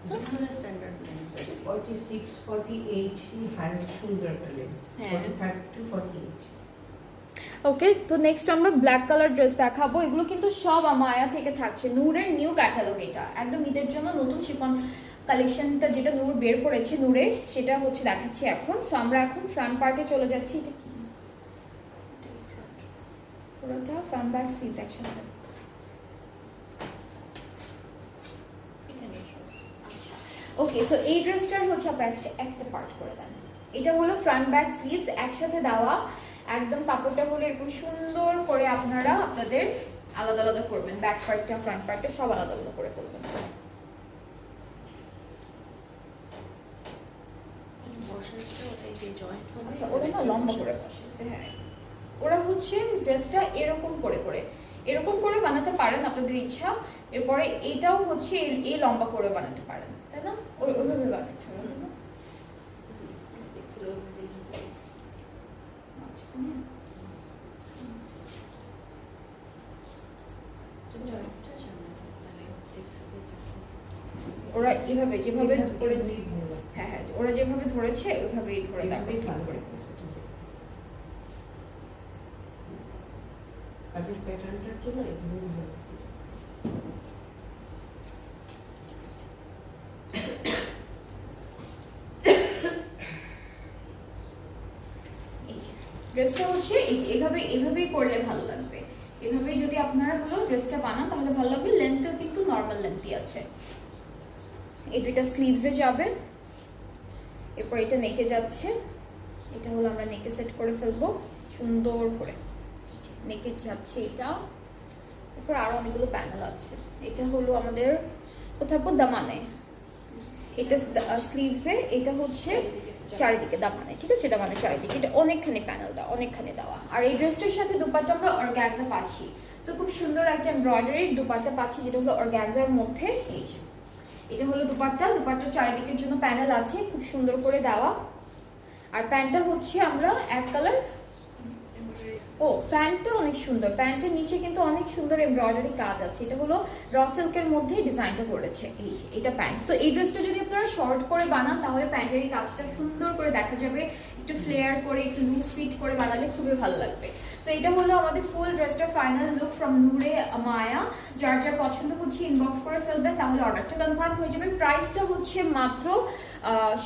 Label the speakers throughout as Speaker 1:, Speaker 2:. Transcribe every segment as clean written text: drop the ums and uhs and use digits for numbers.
Speaker 1: এগুলো standard length 46 48 highest সুন্দর একটা লেন্থ 45 টু 48।
Speaker 2: ওকে, তো নেক্সট আমরা ব্ল্যাক কালার ড্রেস দেখাবো। এগুলো কিন্তু সব আমায়া থেকে থাকছে, নূরের নিউ ক্যাটালগ। এটা একদম ঈদের জন্য নতুন শিফন কালেকশনটা যেটা নূর বের করেছে নূরে, সেটা হচ্ছে দেখাচ্ছি এখন। সো আমরা এখন ফ্রন্ট পার্টে চলে যাচ্ছি। এটা কি পুরোটা ফ্রন্ট ব্যাক স্লিভস একসাথে। ওকে, সো এই ড্রেসটার হচ্ছে আপনার একটা পার্ট করে দেন। এটা হলো ফ্রন্ট ব্যাক স্লিভস একসাথে দেওয়া, একদম কাপড়টা হলো এরকম সুন্দর করে আপনারা আপনাদের আলাদা আলাদা করবেন, ব্যাক পার্টটা ফ্রন্ট পার্টটা সব আলাদা আলাদা করে করবেন। আচ্ছা, ওরা না লম্বা করে বসেছে। হ্যাঁ, ওরা হচ্ছে ড্রেসটা এরকম করে করে এরকম করে বানাতে পারেন আপনাদের ইচ্ছা। এরপরে এটাও হচ্ছে এই লম্বা করে বানাতে পারেন, তাই না? ওইভাবে বানিয়েছে ওরা, না? ওরা এভাবে যেভাবে করেছে, হ্যাঁ হ্যাঁ, ওরা যেভাবে ধরেছে ওইভাবেই ধরে তারপরে ঠিক করে।
Speaker 1: কাজের প্যাটার্নটার জন্য এগুলো ভালো লাগতেছে।
Speaker 2: ড্রেসটা হচ্ছে এই যে এভাবেই করলে ভালো লাগবে। এভাবেই যদি আপনারা হলো ড্রেসটা বানান তাহলে ভালো লাগবে। লেন্থটা কিন্তু নর্মাল লেন্থই আছে। এই দুইটা স্লিভসে যাবে, এরপর এটা নেকে যাচ্ছে। এটা হলো আমরা নেকে সেট করে ফেলবো সুন্দর করে। নেকে যাচ্ছে এটা, এরপর আরো অনেকগুলো প্যানেল আছে। এটা হলো আমাদের কোথাও দামানে, এটা স্লিভসে, এটা হচ্ছে চারিদিকে দামানে, ঠিক আছে? দামানে চারিদিকে এটা অনেকখানি প্যানেল দেওয়া, অনেকখানি দেওয়া। আর এই ড্রেসটার সাথে দুপাট্টা আমরা অর্গানজা পাচ্ছি। সো খুব সুন্দর একটা এমব্রয়ডারির দুপাট্টা পাচ্ছি, যেটা হলো অর্গানজার মধ্যে। এই যে এটা হলো দুপাট্টা, দুপাট্টার চারিদিকের জন্য প্যানেল আছে খুব সুন্দর করে দেওয়া। আর প্যান্টটা হচ্ছে আমরা এক কালার। ও, প্যান্টটা অনেক সুন্দর, প্যান্টের নিচে কিন্তু অনেক সুন্দর এমব্রয়ডারি কাজ আছে। এটা হলো র সিল্কের মধ্যে ডিজাইনটা করেছে। এই যে এটা প্যান্ট। সো এই ড্রেসটা যদি আপনারা শর্ট করে বানান তাহলে প্যান্টের এই কাজটা সুন্দর করে দেখা যাবে। একটু ফ্লেয়ার করে একটু লুজ ফিট করে বানালে খুবই ভালো লাগবে। সো এটা হলো আমাদের ফুল ড্রেসটার ফাইনাল লুক ফ্রম নূরে মায়া। যার যার পছন্দ হচ্ছে ইনবক্স করে ফেলবেন, তাহলে অর্ডারটা কনফার্ম হয়ে যাবে। প্রাইসটা হচ্ছে মাত্র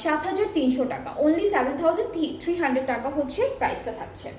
Speaker 2: 7,300 টাকা, অনলি 7,300 টাকা হচ্ছে প্রাইসটা থাকছে।